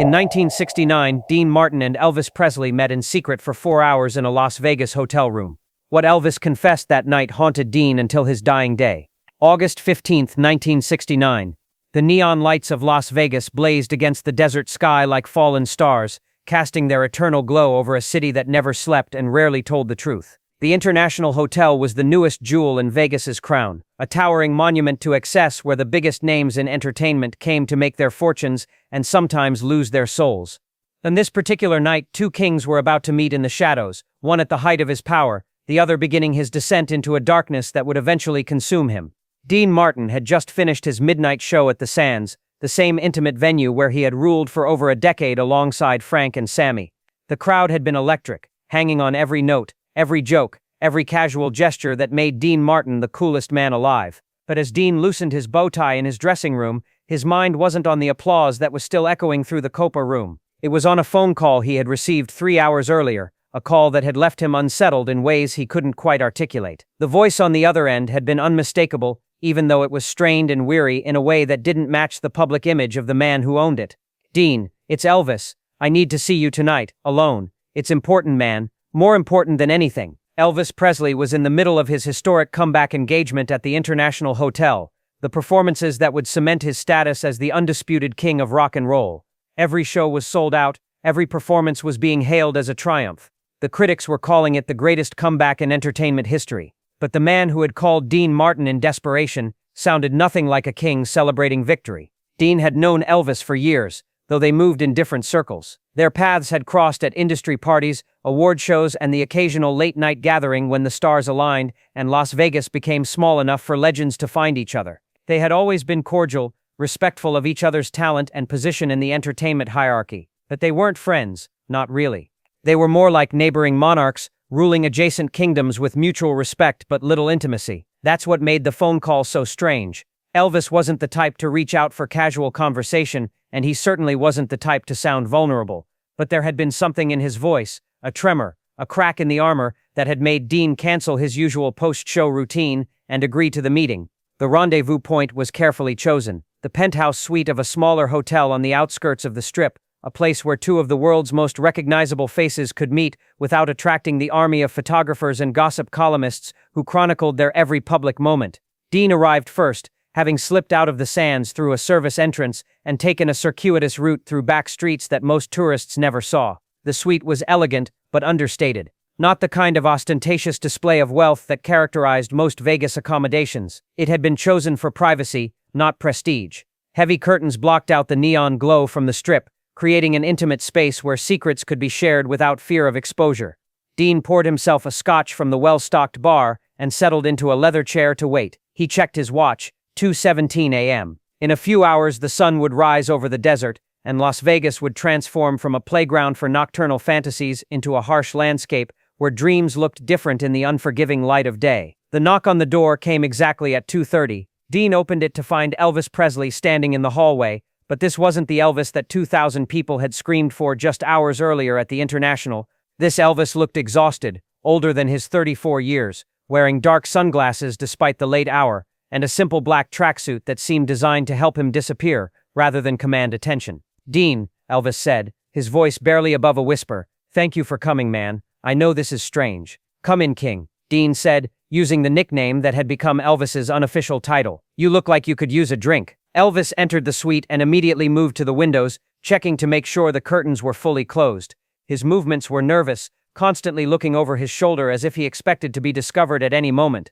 In 1969, Dean Martin and Elvis Presley met in secret for 4 hours in a Las Vegas hotel room. What Elvis confessed that night haunted Dean until his dying day. August 15, 1969. The neon lights of Las Vegas blazed against the desert sky like fallen stars, casting their eternal glow over a city that never slept and rarely told the truth. The International Hotel was the newest jewel in Vegas's crown, a towering monument to excess where the biggest names in entertainment came to make their fortunes and sometimes lose their souls. On this particular night, two kings were about to meet in the shadows, one at the height of his power, the other beginning his descent into a darkness that would eventually consume him. Dean Martin had just finished his midnight show at the Sands, the same intimate venue where he had ruled for over a decade alongside Frank and Sammy. The crowd had been electric, hanging on every note, every joke, every casual gesture that made Dean Martin the coolest man alive. But as Dean loosened his bow tie in his dressing room, his mind wasn't on the applause that was still echoing through the Copa room. It was on a phone call he had received 3 hours earlier, a call that had left him unsettled in ways he couldn't quite articulate. The voice on the other end had been unmistakable, even though it was strained and weary in a way that didn't match the public image of the man who owned it. "Dean, it's Elvis. I need to see you tonight, alone. It's important, man. More important than anything." Elvis Presley was in the middle of his historic comeback engagement at the International Hotel, the performances that would cement his status as the undisputed king of rock and roll. Every show was sold out, every performance was being hailed as a triumph. The critics were calling it the greatest comeback in entertainment history. But the man who had called Dean Martin in desperation sounded nothing like a king celebrating victory. Dean had known Elvis for years, though they moved in different circles. Their paths had crossed at industry parties, award shows, and the occasional late-night gathering when the stars aligned and Las Vegas became small enough for legends to find each other. They had always been cordial, respectful of each other's talent and position in the entertainment hierarchy. But they weren't friends, not really. They were more like neighboring monarchs, ruling adjacent kingdoms with mutual respect but little intimacy. That's what made the phone call so strange. Elvis wasn't the type to reach out for casual conversation, and he certainly wasn't the type to sound vulnerable. But there had been something in his voice, a tremor, a crack in the armor, that had made Dean cancel his usual post-show routine and agree to the meeting. The rendezvous point was carefully chosen, the penthouse suite of a smaller hotel on the outskirts of the Strip, a place where two of the world's most recognizable faces could meet without attracting the army of photographers and gossip columnists who chronicled their every public moment. Dean arrived first, having slipped out of the Sands through a service entrance and taken a circuitous route through back streets that most tourists never saw. The suite was elegant, but understated. Not the kind of ostentatious display of wealth that characterized most Vegas accommodations. It had been chosen for privacy, not prestige. Heavy curtains blocked out the neon glow from the Strip, creating an intimate space where secrets could be shared without fear of exposure. Dean poured himself a scotch from the well-stocked bar and settled into a leather chair to wait. He checked his watch, 2:17 a.m. In a few hours the sun would rise over the desert, and Las Vegas would transform from a playground for nocturnal fantasies into a harsh landscape where dreams looked different in the unforgiving light of day. The knock on the door came exactly at 2:30. Dean opened it to find Elvis Presley standing in the hallway, but this wasn't the Elvis that 2,000 people had screamed for just hours earlier at the International. This Elvis looked exhausted, older than his 34 years, wearing dark sunglasses despite the late hour, and a simple black tracksuit that seemed designed to help him disappear rather than command attention. "Dean," Elvis said, his voice barely above a whisper, "thank you for coming, man. I know this is strange." "Come in, King," Dean said, using the nickname that had become Elvis's unofficial title. "You look like you could use a drink." Elvis entered the suite and immediately moved to the windows, checking to make sure the curtains were fully closed. His movements were nervous, constantly looking over his shoulder as if he expected to be discovered at any moment.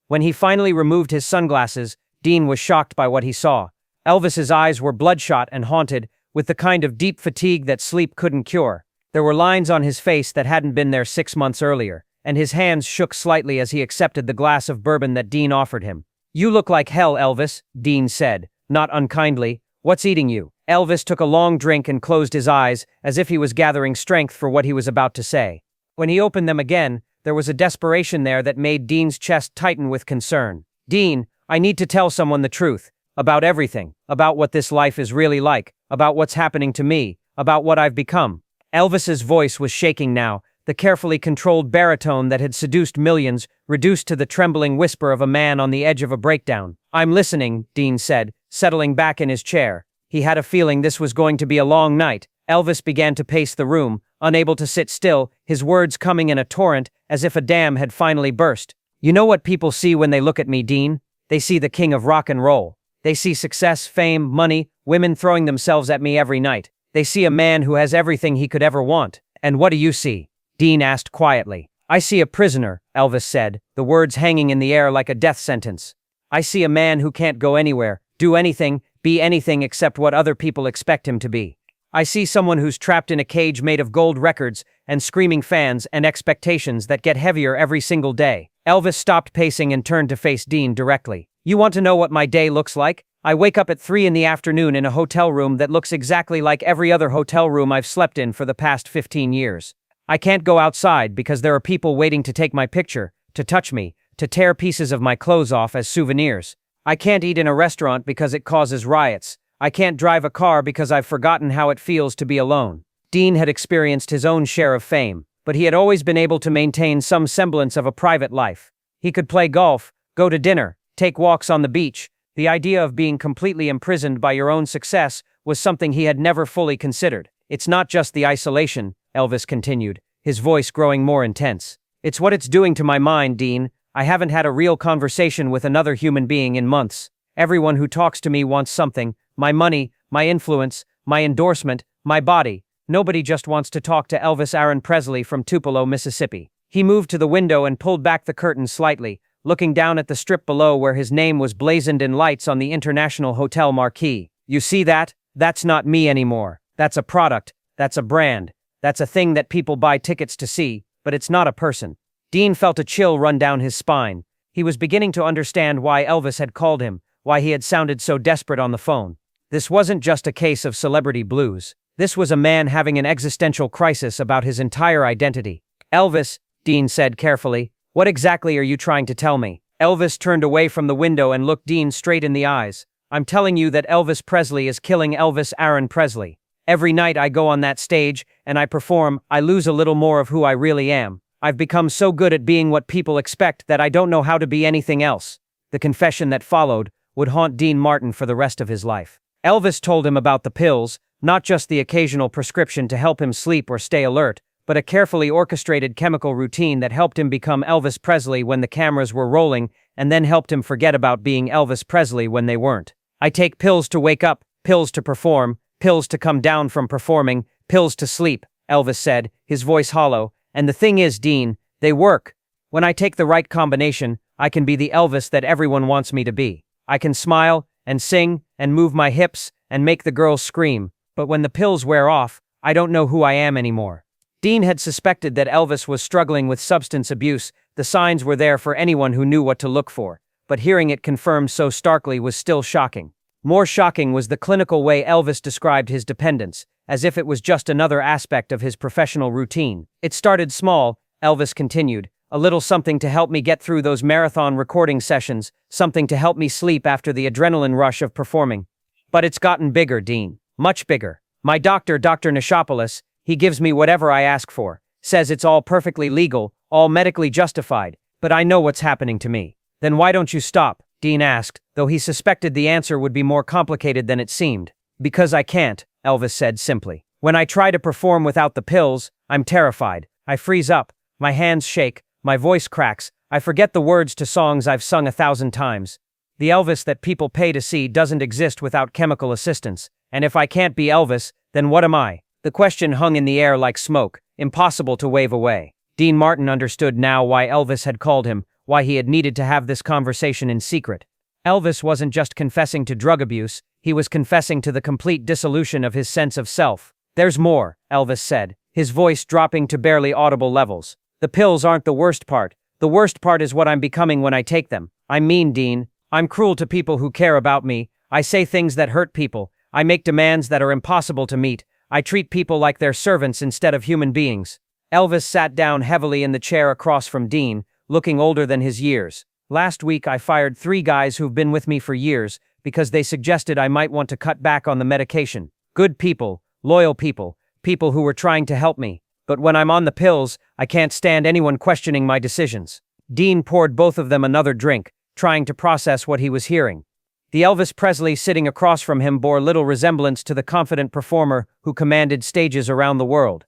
When he finally removed his sunglasses, Dean was shocked by what he saw. Elvis's eyes were bloodshot and haunted, with the kind of deep fatigue that sleep couldn't cure. There were lines on his face that hadn't been there 6 months earlier, and his hands shook slightly as he accepted the glass of bourbon that Dean offered him. "You look like hell, Elvis," Dean said, not unkindly. "What's eating you?" Elvis took a long drink and closed his eyes, as if he was gathering strength for what he was about to say. When he opened them again, there was a desperation there that made Dean's chest tighten with concern. "Dean, I need to tell someone the truth. About everything. About what this life is really like. About what's happening to me. About what I've become." Elvis's voice was shaking now, the carefully controlled baritone that had seduced millions, reduced to the trembling whisper of a man on the edge of a breakdown. "I'm listening," Dean said, settling back in his chair. He had a feeling this was going to be a long night. Elvis began to pace the room, unable to sit still, his words coming in a torrent, as if a dam had finally burst. You know what people see when they look at me, Dean? They see the king of rock and roll. They see success, fame, money, women throwing themselves at me every night. They see a man who has everything he could ever want. And what do you see? Dean asked quietly. I see a prisoner, Elvis said, the words hanging in the air like a death sentence. I see a man who can't go anywhere, do anything, be anything except what other people expect him to be. I see someone who's trapped in a cage made of gold records and screaming fans and expectations that get heavier every single day. Elvis stopped pacing and turned to face Dean directly. You want to know what my day looks like? I wake up at 3 in the afternoon in a hotel room that looks exactly like every other hotel room I've slept in for the past 15 years. I can't go outside because there are people waiting to take my picture, to touch me, to tear pieces of my clothes off as souvenirs. I can't eat in a restaurant because it causes riots. I can't drive a car because I've forgotten how it feels to be alone. Dean had experienced his own share of fame, but he had always been able to maintain some semblance of a private life. He could play golf, go to dinner, take walks on the beach. The idea of being completely imprisoned by your own success was something he had never fully considered. It's not just the isolation, Elvis continued, his voice growing more intense. It's what it's doing to my mind, Dean. I haven't had a real conversation with another human being in months. Everyone who talks to me wants something, my money, my influence, my endorsement, my body. Nobody just wants to talk to Elvis Aron Presley from Tupelo, Mississippi. He moved to the window and pulled back the curtain slightly, looking down at the strip below where his name was blazoned in lights on the International Hotel marquee. You see that? That's not me anymore. That's a product. That's a brand. That's a thing that people buy tickets to see, but it's not a person. Dean felt a chill run down his spine. He was beginning to understand why Elvis had called him, why he had sounded so desperate on the phone. This wasn't just a case of celebrity blues. This was a man having an existential crisis about his entire identity. Elvis, Dean said carefully, what exactly are you trying to tell me? Elvis turned away from the window and looked Dean straight in the eyes. I'm telling you that Elvis Presley is killing Elvis Aron Presley. Every night I go on that stage and I perform, I lose a little more of who I really am. I've become so good at being what people expect that I don't know how to be anything else. The confession that followed would haunt Dean Martin for the rest of his life. Elvis told him about the pills, not just the occasional prescription to help him sleep or stay alert, but a carefully orchestrated chemical routine that helped him become Elvis Presley when the cameras were rolling and then helped him forget about being Elvis Presley when they weren't. I take pills to wake up, pills to perform, pills to come down from performing, pills to sleep, Elvis said, his voice hollow. And the thing is, Dean, they work. When I take the right combination, I can be the Elvis that everyone wants me to be. I can smile and sing and move my hips and make the girls scream, but when the pills wear off, I don't know who I am anymore. Dean had suspected that Elvis was struggling with substance abuse. The signs were there for anyone who knew what to look for, but hearing it confirmed so starkly was still shocking. More shocking was the clinical way Elvis described his dependence, as if it was just another aspect of his professional routine. It started small, Elvis continued, a little something to help me get through those marathon recording sessions, something to help me sleep after the adrenaline rush of performing. But it's gotten bigger, Dean. Much bigger. My doctor, Dr. Nishopoulos, he gives me whatever I ask for, says it's all perfectly legal, all medically justified, but I know what's happening to me. Then why don't you stop? Dean asked, though he suspected the answer would be more complicated than it seemed. Because I can't, Elvis said simply. When I try to perform without the pills, I'm terrified. I freeze up, my hands shake, my voice cracks, I forget the words to songs I've sung 1,000 times. The Elvis that people pay to see doesn't exist without chemical assistance, and if I can't be Elvis, then what am I? The question hung in the air like smoke, impossible to wave away. Dean Martin understood now why Elvis had called him, why he had needed to have this conversation in secret. Elvis wasn't just confessing to drug abuse, he was confessing to the complete dissolution of his sense of self. There's more, Elvis said, his voice dropping to barely audible levels. The pills aren't the worst part. The worst part is what I'm becoming when I take them. I'm mean, Dean. I'm cruel to people who care about me. I say things that hurt people. I make demands that are impossible to meet. I treat people like they're servants instead of human beings. Elvis sat down heavily in the chair across from Dean, looking older than his years. Last week I fired 3 guys who've been with me for years because they suggested I might want to cut back on the medication. Good people, loyal people, people who were trying to help me. But when I'm on the pills, I can't stand anyone questioning my decisions. Dean poured both of them another drink, trying to process what he was hearing. The Elvis Presley sitting across from him bore little resemblance to the confident performer who commanded stages around the world.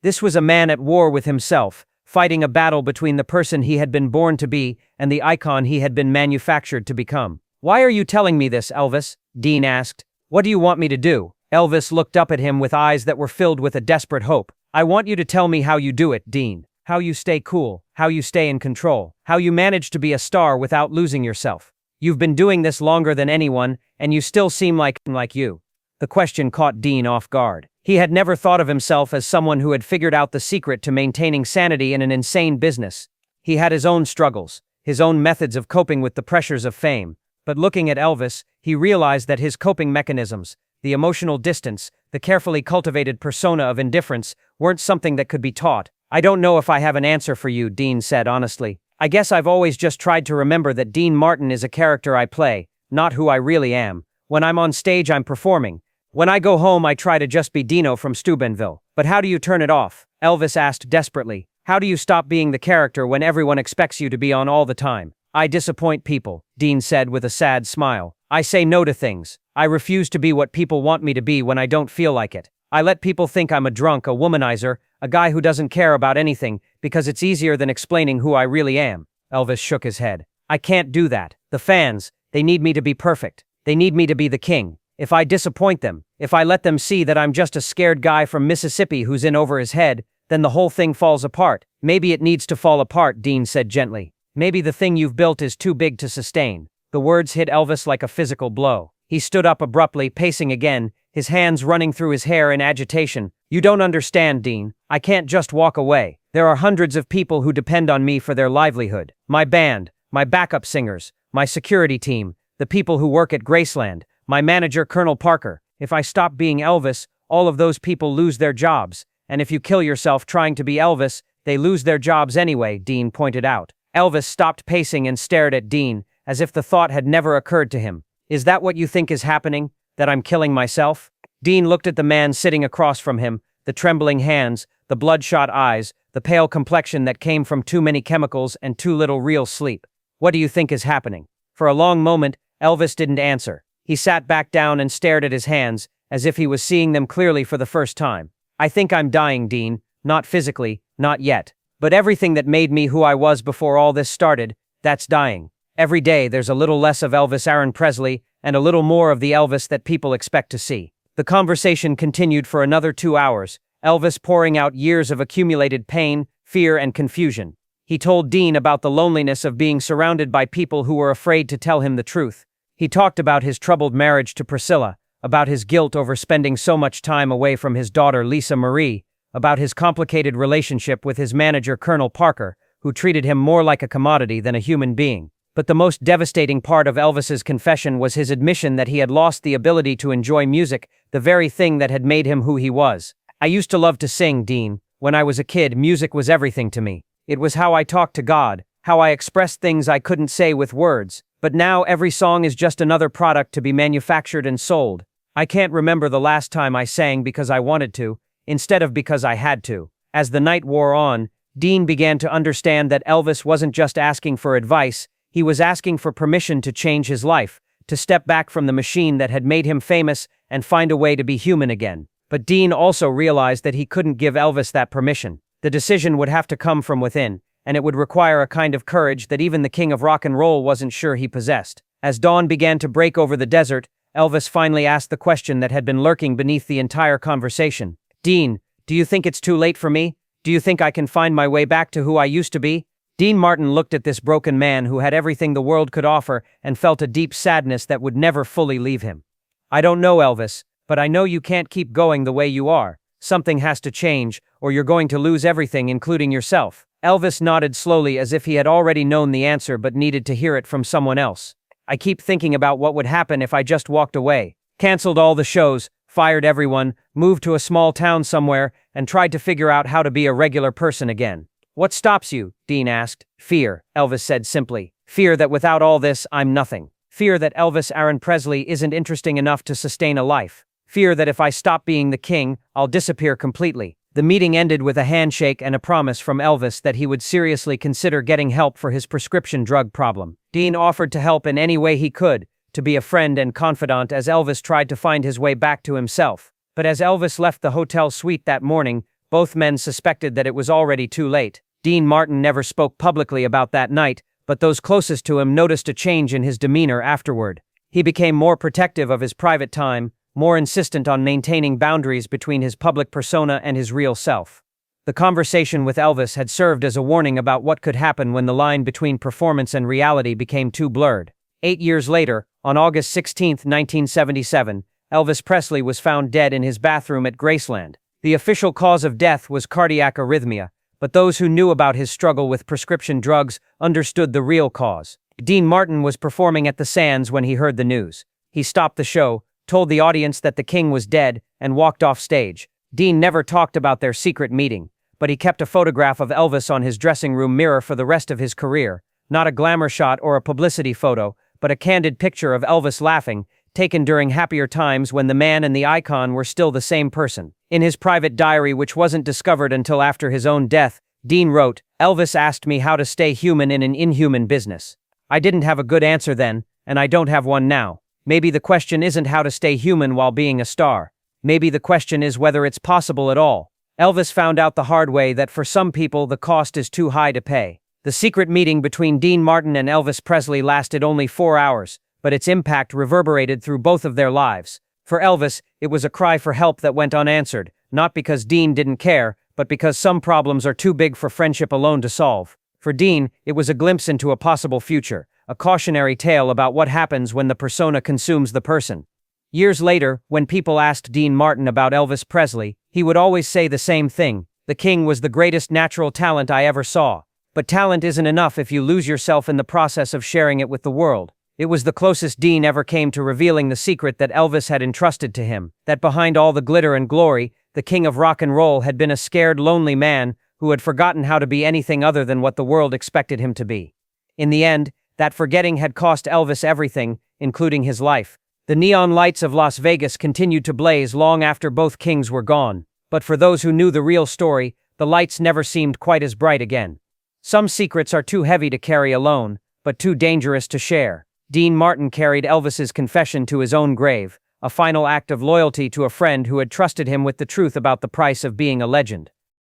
This was a man at war with himself, fighting a battle between the person he had been born to be and the icon he had been manufactured to become. "Why are you telling me this, Elvis?" Dean asked. "What do you want me to do?" Elvis looked up at him with eyes that were filled with a desperate hope. "I want you to tell me how you do it, Dean. How you stay cool, how you stay in control, how you manage to be a star without losing yourself. You've been doing this longer than anyone, and you still seem like you." The question caught Dean off guard. He had never thought of himself as someone who had figured out the secret to maintaining sanity in an insane business. He had his own struggles, his own methods of coping with the pressures of fame. But looking at Elvis, he realized that his coping mechanisms, the emotional distance, the carefully cultivated persona of indifference, weren't something that could be taught. "I don't know if I have an answer for you," Dean said honestly. "I guess I've always just tried to remember that Dean Martin is a character I play, not who I really am. When I'm on stage, I'm performing. When I go home, I try to just be Dino from Steubenville." "But how do you turn it off?" Elvis asked desperately. "How do you stop being the character when everyone expects you to be on all the time?" "I disappoint people," Dean said with a sad smile. "I say no to things. I refuse to be what people want me to be when I don't feel like it. I let people think I'm a drunk, a womanizer, a guy who doesn't care about anything, because it's easier than explaining who I really am." Elvis shook his head. "I can't do that. The fans, they need me to be perfect. They need me to be the king. If I disappoint them, if I let them see that I'm just a scared guy from Mississippi who's in over his head, then the whole thing falls apart." "Maybe it needs to fall apart," Dean said gently. "Maybe the thing you've built is too big to sustain." The words hit Elvis like a physical blow. He stood up abruptly, pacing again, his hands running through his hair in agitation. "You don't understand, Dean. I can't just walk away. There are hundreds of people who depend on me for their livelihood. My band, my backup singers, my security team, the people who work at Graceland, my manager Colonel Parker. If I stop being Elvis, all of those people lose their jobs. And if you kill yourself trying to be Elvis, they lose their jobs anyway," Dean pointed out. Elvis stopped pacing and stared at Dean, as if the thought had never occurred to him. "Is that what you think is happening? That I'm killing myself?" Dean looked at the man sitting across from him, the trembling hands, the bloodshot eyes, the pale complexion that came from too many chemicals and too little real sleep. "What do you think is happening?" For a long moment, Elvis didn't answer. He sat back down and stared at his hands, as if he was seeing them clearly for the first time. "I think I'm dying, Dean. Not physically, not yet. But everything that made me who I was before all this started, that's dying. Every day there's a little less of Elvis Aron Presley and a little more of the Elvis that people expect to see." The conversation continued for another 2 hours, Elvis pouring out years of accumulated pain, fear, and confusion. He told Dean about the loneliness of being surrounded by people who were afraid to tell him the truth. He talked about his troubled marriage to Priscilla, about his guilt over spending so much time away from his daughter Lisa Marie, about his complicated relationship with his manager Colonel Parker, who treated him more like a commodity than a human being. But the most devastating part of Elvis's confession was his admission that he had lost the ability to enjoy music, the very thing that had made him who he was. "I used to love to sing, Dean. When I was a kid, music was everything to me. It was how I talked to God, how I expressed things I couldn't say with words. But now every song is just another product to be manufactured and sold. I can't remember the last time I sang because I wanted to, instead of because I had to." As the night wore on, Dean began to understand that Elvis wasn't just asking for advice, he was asking for permission to change his life, to step back from the machine that had made him famous and find a way to be human again. But Dean also realized that he couldn't give Elvis that permission. The decision would have to come from within, and it would require a kind of courage that even the king of rock and roll wasn't sure he possessed. As dawn began to break over the desert, Elvis finally asked the question that had been lurking beneath the entire conversation. "Dean, do you think it's too late for me? Do you think I can find my way back to who I used to be?" Dean Martin looked at this broken man who had everything the world could offer and felt a deep sadness that would never fully leave him. "I don't know, Elvis, but I know you can't keep going the way you are. Something has to change, or you're going to lose everything, including yourself." Elvis nodded slowly as if he had already known the answer but needed to hear it from someone else. "I keep thinking about what would happen if I just walked away, canceled all the shows, fired everyone, moved to a small town somewhere, and tried to figure out how to be a regular person again." "What stops you?" Dean asked. "Fear," Elvis said simply. "Fear that without all this, I'm nothing. Fear that Elvis Aron Presley isn't interesting enough to sustain a life. Fear that if I stop being the king, I'll disappear completely." The meeting ended with a handshake and a promise from Elvis that he would seriously consider getting help for his prescription drug problem. Dean offered to help in any way he could, to be a friend and confidant as Elvis tried to find his way back to himself. But as Elvis left the hotel suite that morning, both men suspected that it was already too late. Dean Martin never spoke publicly about that night, but those closest to him noticed a change in his demeanor afterward. He became more protective of his private time, more insistent on maintaining boundaries between his public persona and his real self. The conversation with Elvis had served as a warning about what could happen when the line between performance and reality became too blurred. 8 years later, on August 16, 1977, Elvis Presley was found dead in his bathroom at Graceland. The official cause of death was cardiac arrhythmia, but those who knew about his struggle with prescription drugs understood the real cause. Dean Martin was performing at the Sands when he heard the news. He stopped the show, told the audience that the king was dead, and walked off stage. Dean never talked about their secret meeting, but he kept a photograph of Elvis on his dressing room mirror for the rest of his career. Not a glamour shot or a publicity photo, but a candid picture of Elvis laughing, taken during happier times when the man and the icon were still the same person. In his private diary, which wasn't discovered until after his own death, Dean wrote, "Elvis asked me how to stay human in an inhuman business. I didn't have a good answer then, and I don't have one now. Maybe the question isn't how to stay human while being a star. Maybe the question is whether it's possible at all." Elvis found out the hard way that for some people the cost is too high to pay. The secret meeting between Dean Martin and Elvis Presley lasted only 4 hours, but its impact reverberated through both of their lives. For Elvis, it was a cry for help that went unanswered, not because Dean didn't care, but because some problems are too big for friendship alone to solve. For Dean, it was a glimpse into a possible future, a cautionary tale about what happens when the persona consumes the person. Years later, when people asked Dean Martin about Elvis Presley, he would always say the same thing: "The king was the greatest natural talent I ever saw." But talent isn't enough if you lose yourself in the process of sharing it with the world. It was the closest Dean ever came to revealing the secret that Elvis had entrusted to him, that behind all the glitter and glory, the king of rock and roll had been a scared, lonely man who had forgotten how to be anything other than what the world expected him to be. In the end, that forgetting had cost Elvis everything, including his life. The neon lights of Las Vegas continued to blaze long after both kings were gone. But for those who knew the real story, the lights never seemed quite as bright again. Some secrets are too heavy to carry alone, but too dangerous to share. Dean Martin carried Elvis's confession to his own grave, a final act of loyalty to a friend who had trusted him with the truth about the price of being a legend.